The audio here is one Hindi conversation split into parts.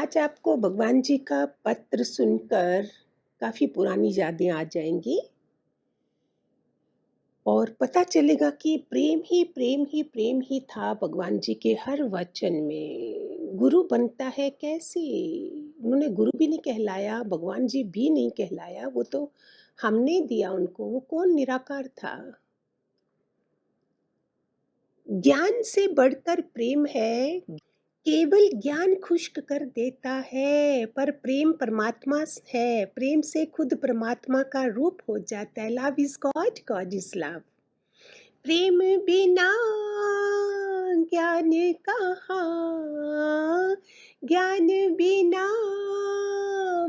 आज आपको भगवान जी का पत्र सुनकर काफ़ी पुरानी यादें आ जाएँगी और पता चलेगा कि प्रेम ही प्रेम ही प्रेम ही था भगवान जी के हर वचन में। गुरु बनता है कैसे? उन्होंने गुरु भी नहीं कहलाया, भगवान जी भी नहीं कहलाया, वो तो हमने दिया उनको। वो कौन निराकार था। ज्ञान से बढ़कर प्रेम है, केवल ज्ञान खुश्क कर देता है, पर प्रेम परमात्मा है। प्रेम से खुद परमात्मा का रूप हो जाता है। Love is God, God is love. प्रेम बिना ज्ञान कहाँ, ज्ञान बिना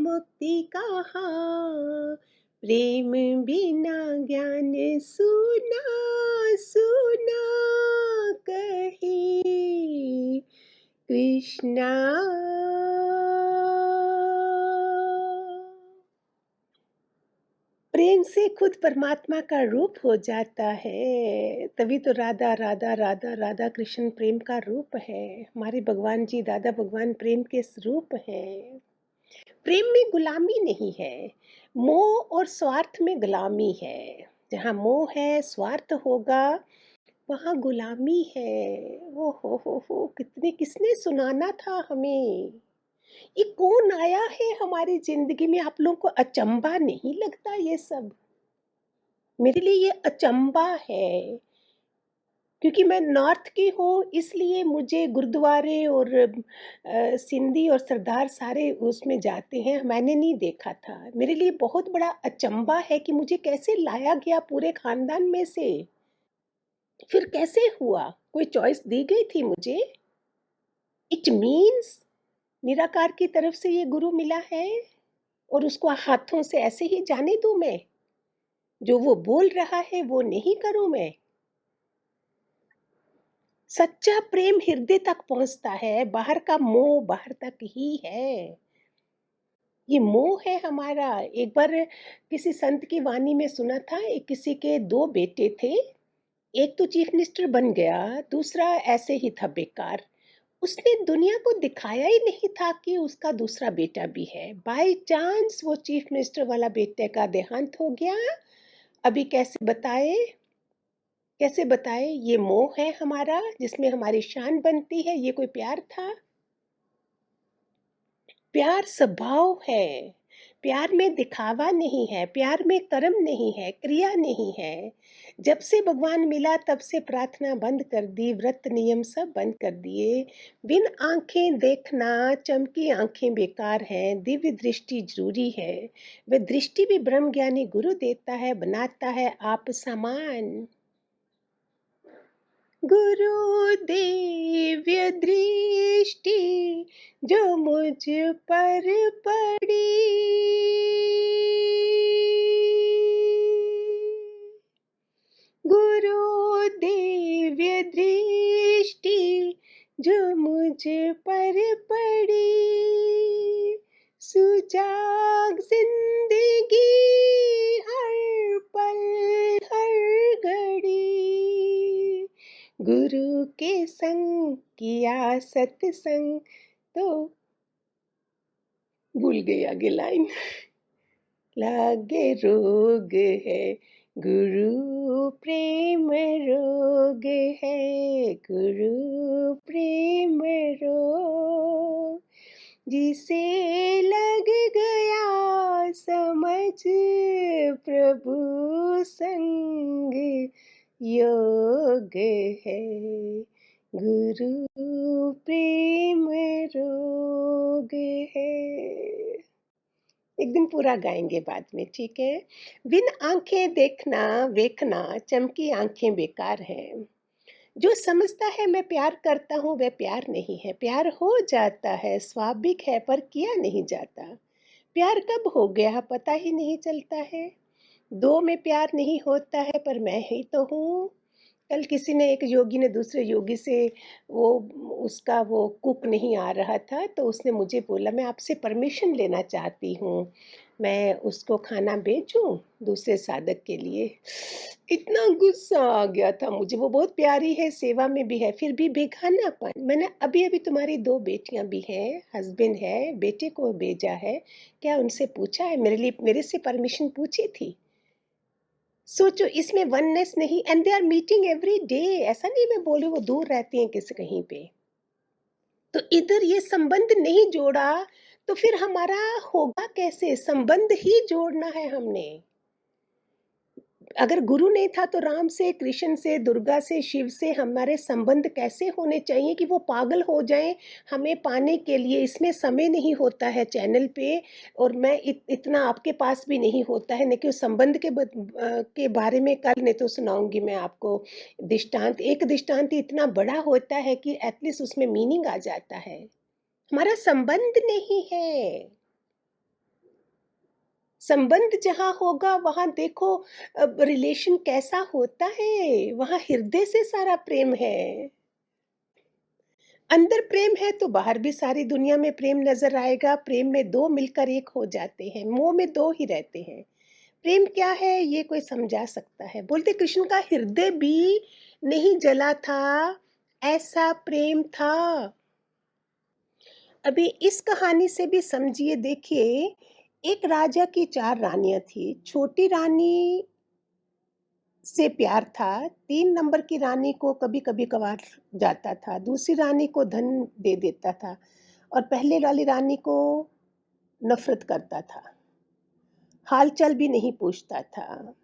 मुक्ति कहाँ, प्रेम बिना ज्ञान सुना सुना कहे कृष्णा। प्रेम से खुद परमात्मा का रूप हो जाता है। तभी तो राधा राधा राधा राधा कृष्ण प्रेम का रूप है। हमारे भगवान जी दादा भगवान प्रेम के स्वरूप हैं। प्रेम में गुलामी नहीं है, मोह और स्वार्थ में गुलामी है। जहाँ मोह है, स्वार्थ होगा, वहाँ गुलामी है। ओ हो, कितने किसने सुनाना था हमें। ये कौन आया है हमारी जिंदगी में? आप लोगों को अचंभा नहीं लगता ये सब? मेरे लिए ये अचंभा है, क्योंकि मैं नॉर्थ की हूँ, इसलिए मुझे गुरुद्वारे और सिंधी और सरदार सारे उसमें जाते हैं। मैंने नहीं देखा था। मेरे लिए बहुत बड़ा अचंभा है कि मुझे कैसे लाया गया पूरे खानदान में से। फिर कैसे हुआ? कोई चॉइस दी गई थी मुझे? इट मीन्स निराकार की तरफ से ये गुरु मिला है और उसको हाथों से ऐसे ही जाने दूं मैं? जो वो बोल रहा है वो नहीं करूं मैं? सच्चा प्रेम हृदय तक पहुंचता है, बाहर का मोह बाहर तक ही है। ये मोह है हमारा। एक बार किसी संत की वाणी में सुना था, एक किसी के दो बेटे थे। एक तो चीफ मिनिस्टर बन गया, दूसरा ऐसे ही था बेकार। उसने दुनिया को दिखाया ही नहीं था कि उसका दूसरा बेटा भी है। बाय चांस वो चीफ मिनिस्टर वाला बेटे का देहांत हो गया। अभी कैसे बताए, कैसे बताए? ये मोह है हमारा, जिसमें हमारी शान बनती है। ये कोई प्यार था? प्यार स्वभाव है। प्यार में दिखावा नहीं है, प्यार में कर्म नहीं है, क्रिया नहीं है। जब से भगवान मिला तब से प्रार्थना बंद कर दी, व्रत नियम सब बंद कर दिए। बिन आंखें देखना, चमकी आंखें बेकार हैं, दिव्य दृष्टि जरूरी है। वह दृष्टि भी ब्रह्म ज्ञानी गुरु देता है, बनाता है आप समान। गुरु दिव्य दृष्टि जो मुझ पर पड़ी, गुरु दिव्य दृष्टि जो मुझ पर पड़ी, सुजाग जिंदगी हर पल हर घड़ी, गुरु के संग किया सत्संग। तो भूल गई आगे लाइन। लागे रोग है गुरु प्रेम रोग है, गुरु प्रेम रोग, जिसे लग गया समझ प्रभु संग योग है, गुरु प्रेम रोग है। एक दिन पूरा गाएंगे बाद में, ठीक है? बिन आंखें देखना देखना, चमकी आंखें बेकार है। जो समझता है मैं प्यार करता हूँ वह प्यार नहीं है। प्यार हो जाता है, स्वाभाविक है, पर किया नहीं जाता। प्यार कब हो गया पता ही नहीं चलता है। दो में प्यार नहीं होता है, पर मैं ही तो हूँ। कल किसी ने, एक योगी ने दूसरे योगी से, वो उसका वो कुक नहीं आ रहा था, तो उसने मुझे बोला मैं आपसे परमिशन लेना चाहती हूँ। मैं उसको खाना बेचूं दूसरे साधक के लिए। इतना गुस्सा आ गया था मुझे। वो बहुत प्यारी है, सेवा में भी है, फिर भी बेगानापन। मैंने अभी अभी तुम्हारी दो बेटियां भी हैं, हस्बैंड है, बेटे को भेजा है, क्या उनसे पूछा है? मेरे लिए, मेरे से परमिशन पूछी थी? सोचो, इसमें वननेस नहीं। And they are meeting every day. ऐसा नहीं मैं बोल रही वो दूर रहती हैं किसी कहीं पे, तो इधर ये संबंध नहीं जोड़ा तो फिर हमारा होगा कैसे? संबंध ही जोड़ना है हमने। अगर गुरु नहीं था तो राम से, कृष्ण से, दुर्गा से, शिव से हमारे संबंध कैसे होने चाहिए कि वो पागल हो जाएं हमें पाने के लिए। इसमें समय नहीं होता है चैनल पे, और मैं इतना आपके पास भी नहीं होता है। नहीं कि उस संबंध के बारे में कल नहीं तो सुनाऊंगी मैं आपको दृष्टांत। एक दृष्टांत इतना बड़ा होता है कि एटलीस्ट उसमें मीनिंग आ जाता है। हमारा संबंध नहीं है। संबंध जहाँ होगा वहां देखो रिलेशन कैसा होता है, वहां हृदय से सारा प्रेम है। अंदर प्रेम है तो बाहर भी सारी दुनिया में प्रेम नजर आएगा। प्रेम में दो मिलकर एक हो जाते हैं, मोह में दो ही रहते हैं। प्रेम क्या है ये कोई समझा सकता है? बोलते कृष्ण का हृदय भी नहीं जला था, ऐसा प्रेम था। अभी इस कहानी से भी समझिए, देखिए, एक राजा की चार रानियां थी। छोटी रानी से प्यार था, 3 नंबर की रानी को कभी कभी कभार जाता था, दूसरी रानी को धन दे देता था, और पहले वाली रानी को नफरत करता था, हालचाल भी नहीं पूछता था।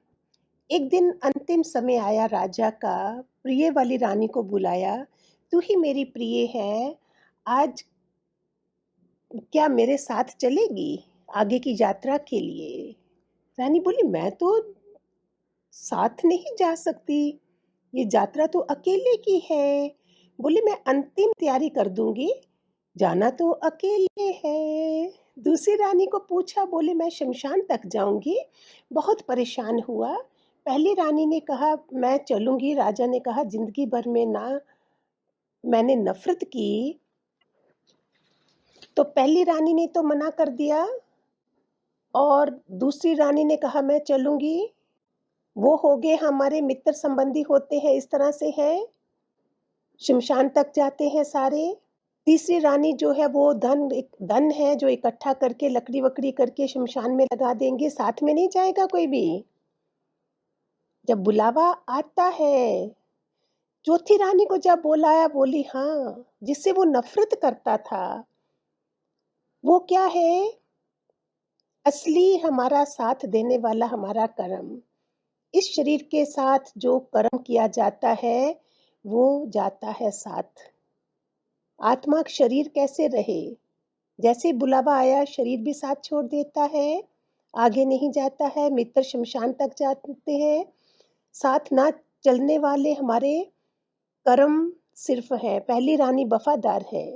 एक दिन अंतिम समय आया राजा का, प्रिय वाली रानी को बुलाया, तू ही मेरी प्रिय है, आज क्या मेरे साथ चलेगी आगे की यात्रा के लिए? रानी बोली, मैं तो साथ नहीं जा सकती, ये यात्रा तो अकेले की है। बोली, मैं अंतिम तैयारी कर दूंगी, जाना तो अकेले है। दूसरी रानी को पूछा, बोले मैं शमशान तक जाऊंगी, बहुत परेशान हुआ। पहली रानी ने कहा मैं चलूंगी। राजा ने कहा जिंदगी भर में ना मैंने नफरत की। तो पहली रानी ने तो मना कर दिया, और दूसरी रानी ने कहा मैं चलूंगी। वो हो गए हमारे मित्र संबंधी होते हैं, इस तरह से है, शमशान तक जाते हैं सारे। तीसरी रानी जो है वो धन है जो इकट्ठा करके लकड़ी वकड़ी करके शमशान में लगा देंगे, साथ में नहीं जाएगा कोई भी। जब बुलावा आता है, चौथी रानी को जब बुलाया, बोली हाँ, जिससे वो नफरत करता था, वो क्या है? असली हमारा साथ देने वाला हमारा कर्म। इस शरीर के साथ जो कर्म किया जाता है वो जाता है साथ। आत्मा शरीर कैसे रहे? जैसे बुलावा आया शरीर भी साथ छोड़ देता है, आगे नहीं जाता है, मित्र शमशान तक जाते हैं। साथ ना चलने वाले हमारे कर्म सिर्फ है। पहली रानी वफादार है।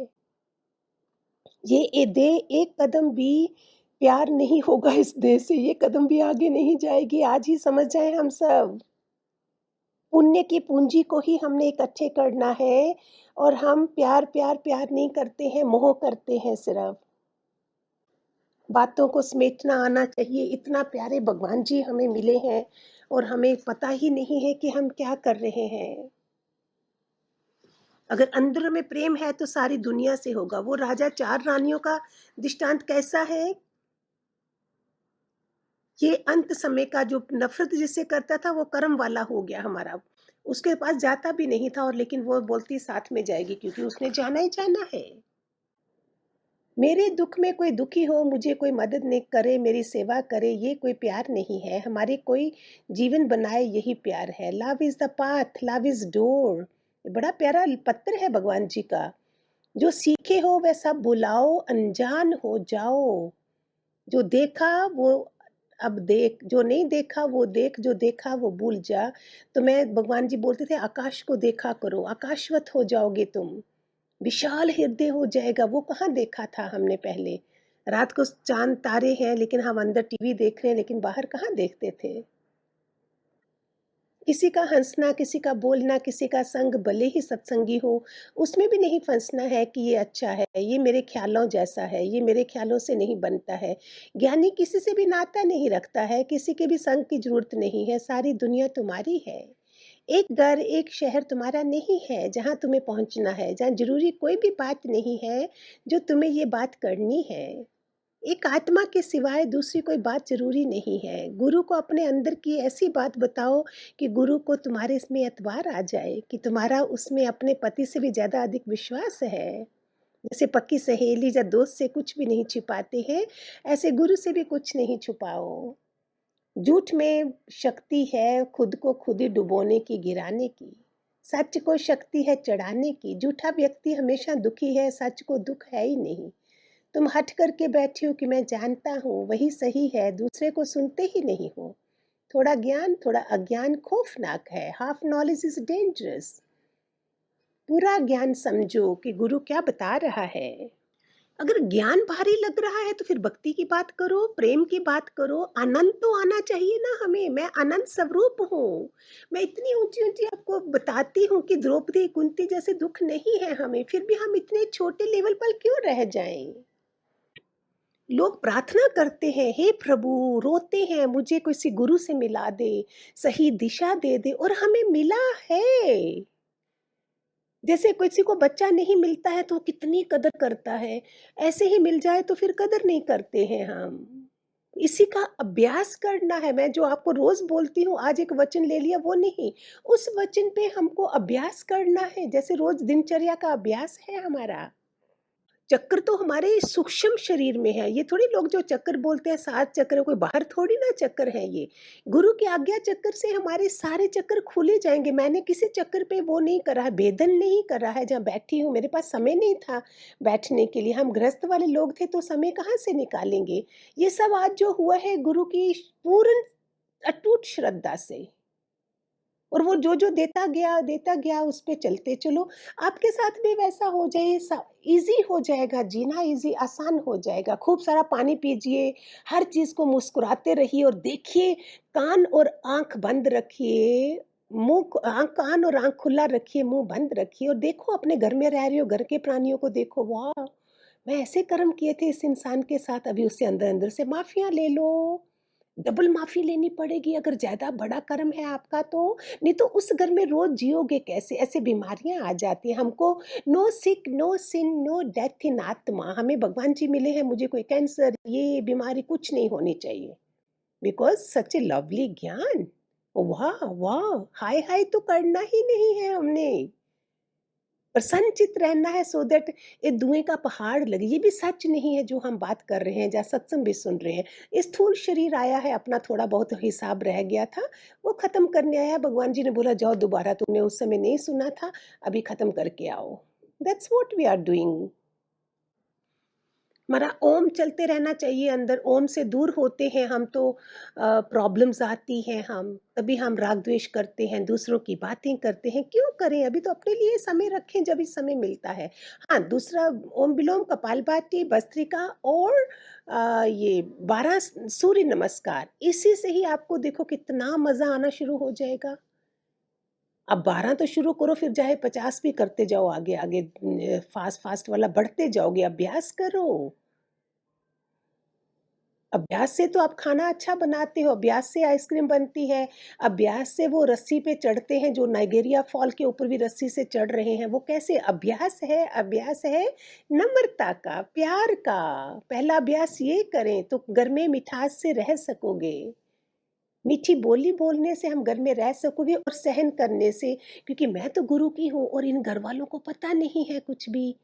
ये दे एक कदम भी प्यार नहीं होगा इस देह से, ये कदम भी आगे नहीं जाएगी। आज ही समझ जाए हम सब, पुण्य की पूंजी को ही हमने इकट्ठे करना है, और हम प्यार प्यार प्यार नहीं करते हैं, मोह करते हैं सिर्फ। बातों को समेटना आना चाहिए। इतना प्यारे भगवान जी हमें मिले हैं और हमें पता ही नहीं है कि हम क्या कर रहे हैं। अगर अंदर में प्रेम है तो सारी दुनिया से होगा। वो राजा चार रानियों का दृष्टांत कैसा है? ये अंत समय का जो नफरत जिससे करता था वो कर्म वाला हो गया हमारा। उसके पास जाता भी नहीं था, और लेकिन वो बोलती साथ में जाएगी क्योंकि उसने जाना ही जाना है। मेरे दुख में कोई दुखी हो, मुझे कोई मदद नहीं करे, मेरी सेवा करे, ये कोई प्यार नहीं है। हमारे कोई जीवन बनाए, यही प्यार है। Love is the path, love is door. बड़ा प्यारा पत्र है भगवान जी का। जो सीखे हो वह सब बुलाओ, अनजान हो जाओ। जो देखा वो अब देख, जो नहीं देखा वो देख, जो देखा वो भूल जा। तो मैं, भगवान जी बोलते थे आकाश को देखा करो, आकाशवत हो जाओगे तुम, विशाल हृदय हो जाएगा। वो कहाँ देखा था हमने पहले? रात को चांद तारे हैं लेकिन हम अंदर टीवी देख रहे हैं, लेकिन बाहर कहाँ देखते थे? किसी का हँसना, किसी का बोलना, किसी का संग भले ही सत्संगी हो, उसमें भी नहीं फँसना है कि ये अच्छा है, ये मेरे ख़्यालों जैसा है, ये मेरे ख़्यालों से नहीं बनता है। ज्ञानी किसी से भी नाता नहीं रखता है, किसी के भी संग की ज़रूरत नहीं है, सारी दुनिया तुम्हारी है। एक घर, एक शहर तुम्हारा नहीं है, जहाँ तुम्हें पहुँचना है, जहाँ ज़रूरी कोई भी बात नहीं है, जो तुम्हें ये बात करनी है। एक आत्मा के सिवाय दूसरी कोई बात ज़रूरी नहीं है। गुरु को अपने अंदर की ऐसी बात बताओ कि गुरु को तुम्हारे इसमें एतबार आ जाए कि तुम्हारा उसमें अपने पति से भी ज़्यादा अधिक विश्वास है। जैसे पक्की सहेली या दोस्त से कुछ भी नहीं छिपाते हैं, ऐसे गुरु से भी कुछ नहीं छुपाओ। झूठ में शक्ति है खुद को खुद ही डुबोने की, गिराने की। सच को शक्ति है चढ़ाने की। झूठा व्यक्ति हमेशा दुखी है, सच को दुख है ही नहीं। तुम हट करके बैठी हो कि मैं जानता हूँ वही सही है, दूसरे को सुनते ही नहीं हो। थोड़ा ज्ञान थोड़ा अज्ञान खौफनाक है। Half knowledge is dangerous. पूरा ज्ञान समझो कि गुरु क्या बता रहा है। अगर ज्ञान भारी लग रहा है तो फिर भक्ति की बात करो, प्रेम की बात करो। आनंद तो आना चाहिए ना हमें। मैं आनंद स्वरूप हूँ। मैं इतनी ऊंची ऊंची आपको बताती हूँ कि द्रौपदी कुंती जैसे दुख नहीं है हमें, फिर भी हम इतने छोटे लेवल पर क्यों रह जाएं। लोग प्रार्थना करते हैं, हे प्रभु, रोते हैं मुझे किसी गुरु से मिला दे, सही दिशा दे दे, और हमें मिला है। जैसे किसी को बच्चा नहीं मिलता है तो वो कितनी कदर करता है, ऐसे ही मिल जाए तो फिर कदर नहीं करते हैं हम। इसी का अभ्यास करना है। मैं जो आपको रोज बोलती हूँ, आज एक वचन ले लिया वो नहीं, उस वचन पे हमको अभ्यास करना है, जैसे रोज दिनचर्या का अभ्यास है हमारा। चक्र तो हमारे सूक्ष्म शरीर में है। ये थोड़ी लोग जो चक्कर बोलते हैं 7 चक्र, कोई बाहर थोड़ी ना चक्कर है ये। गुरु की आज्ञा चक्कर से हमारे सारे चक्कर खुले जाएँगे। मैंने किसी चक्कर पे वो नहीं करा है, भेदन नहीं करा है जहाँ बैठी हूँ, मेरे पास समय नहीं था बैठने के लिए। हम गृहस्थ वाले लोग थे तो समय कहाँ से निकालेंगे? ये सब आज जो हुआ है गुरु की पूर्ण अटूट श्रद्धा से। और वो जो-जो देता गया उस पे चलते चलो। आपके साथ भी वैसा हो जाए, ईज़ी हो जाएगा, जीना ईज़ी आसान हो जाएगा। खूब सारा पानी पीजिए, हर चीज़ को मुस्कुराते रहिए और देखिए, कान और आँख बंद रखिए, कान और आँख खुला रखिए, मुँह बंद रखिए और देखो अपने घर में रह रहे हो, घर के प्राणियों को देखो, वाह! मैं ऐसे कर्म किए थे इस इंसान के साथ, अभी उससे अंदर-अंदर से माफ़ियाँ ले लो। डबल माफ़ी लेनी पड़ेगी अगर ज़्यादा बड़ा कर्म है आपका तो, नहीं तो उस घर में रोज़ जियोगे कैसे? ऐसे बीमारियाँ आ जाती हैं हमको। No sick, no sin, no death in आत्मा। हमें भगवान जी मिले हैं, मुझे कोई कैंसर, ये बीमारी कुछ नहीं होनी चाहिए। बिकॉज़ सच ए लवली ज्ञान। वाह! वाह! हाय-हाय तो करना ही नहीं है हमने। प्रसन्नचित्त रहना है सो दैट ये धुएँ का पहाड़ लगे। ये भी सच नहीं है जो हम बात कर रहे हैं, जहाँ सत्संग भी सुन रहे हैं। स्थूल शरीर आया है, अपना थोड़ा बहुत हिसाब रह गया था, वो ख़त्म करने आया। भगवान जी ने बोला जाओ दोबारा, तुमने उस समय नहीं सुना था, अभी ख़त्म करके आओ। That's what we are doing. हमारा ओम चलते रहना चाहिए अंदर। ओम से दूर होते हैं हम तो प्रॉब्लम्स आती हैं, हम तभी हम राग द्वेष करते हैं, दूसरों की बातें करते हैं। क्यों करें? अभी तो अपने लिए समय रखें जब भी समय मिलता है। हाँ, दूसरा ओम विलोम, कपालभाति, भस्त्रिका और ये 12 सूर्य नमस्कार, इसी से ही आपको देखो कितना मज़ा आना शुरू हो जाएगा। अब 12 तो शुरू करो, फिर चाहे 50 भी करते जाओ आगे-आगे, फ़ास्ट-फ़ास्ट वाला बढ़ते जाओगे, अभ्यास करो। अभ्यास से तो आप खाना अच्छा बनाते हो, अभ्यास से आइसक्रीम बनती है, अभ्यास से वो रस्सी पे चढ़ते हैं जो नाइजेरिया फॉल के ऊपर भी रस्सी से चढ़ रहे हैं, वो कैसे? अभ्यास है नम्रता का, प्यार का। पहला अभ्यास ये करें तो घर में मिठास से रह सकोगे। मीठी बोली बोलने से हम घर में रह सकोगे और सहन करने से, क्योंकि मैं तो गुरु की हूँ और इन घरवालों को पता नहीं है कुछ भी।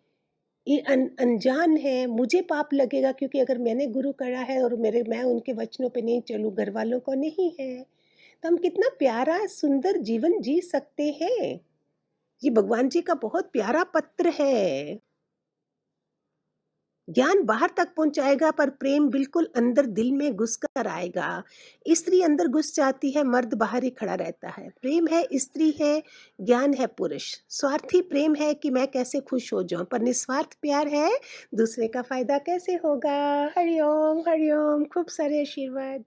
ये अनजान है, मुझे पाप लगेगा क्योंकि अगर मैंने गुरु करा है और मैं उनके वचनों पे नहीं चलूँ, घरवालों को नहीं है। तो हम कितना प्यारा सुंदर जीवन जी सकते हैं। ये भगवान जी का बहुत प्यारा पत्र है। ज्ञान बाहर तक पहुँचाएगा पर प्रेम बिल्कुल अंदर दिल में घुस कर आएगा। स्त्री अंदर घुस जाती है, मर्द बाहर ही खड़ा रहता है। प्रेम है स्त्री है, ज्ञान है पुरुष। स्वार्थी प्रेम है कि मैं कैसे खुश हो जाऊँ, पर निस्वार्थ प्यार है दूसरे का फ़ायदा कैसे होगा। हरि ओम, खूब सारे आशीर्वाद।